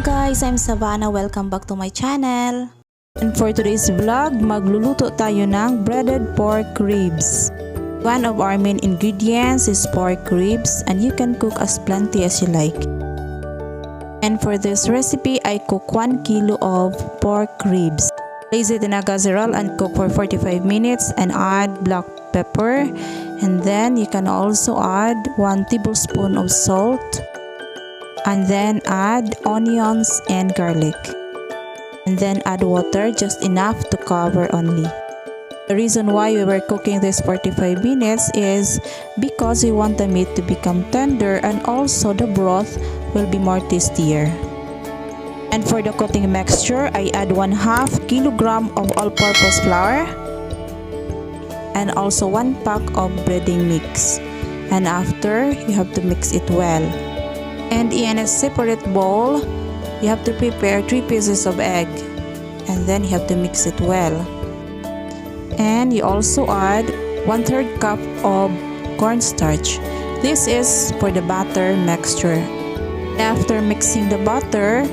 guys, I'm Savannah. Welcome back to my channel. And for today's vlog, magluluto tayo ng breaded pork ribs. One of our main ingredients is pork ribs, and you can cook as plenty as you like. And for this recipe, I cook 1 kilo of pork ribs. Place it in a casserole and cook for 45 minutes and add black pepper. And then you can also add 1 tablespoon of salt. And then add onions and garlic. And then add water, just enough to cover only. The reason why we were cooking this 45 minutes is because we want the meat to become tender and also the broth will be more tastier. And for the coating mixture, I add 1/2 kilogram of all-purpose flour and also 1 pack of breading mix. And after, you have to mix it well. And in a separate bowl, you have to prepare 3 pieces of egg, and then you have to mix it well. And you also add 1/3 cup of cornstarch. This is for the batter mixture. After mixing the butter,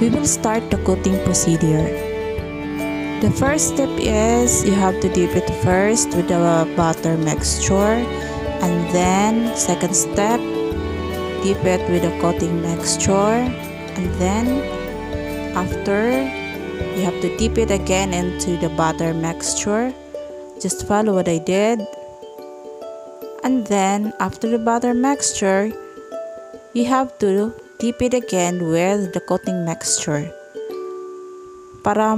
we will start the coating procedure. The first step is you have to dip it first with the butter mixture, and then second step, dip it with the coating mixture, and then after you have to dip it again into the butter mixture. Just follow what I did. And then after the butter mixture, you have to dip it again with the coating mixture para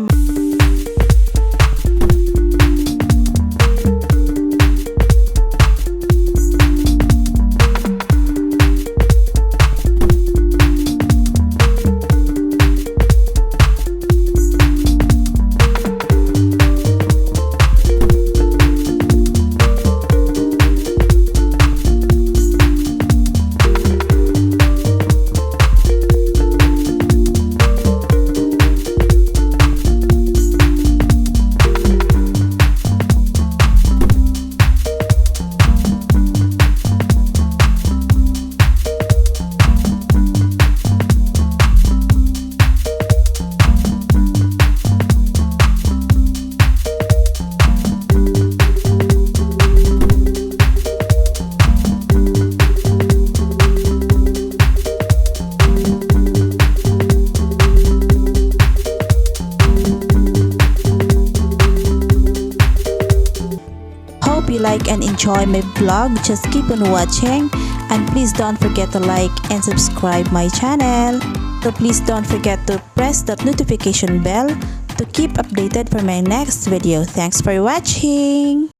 you like and enjoy my vlog. Just keep on watching, and please don't forget to like and subscribe my channel. So please don't forget to press that notification bell to keep updated for my next video. Thanks for watching.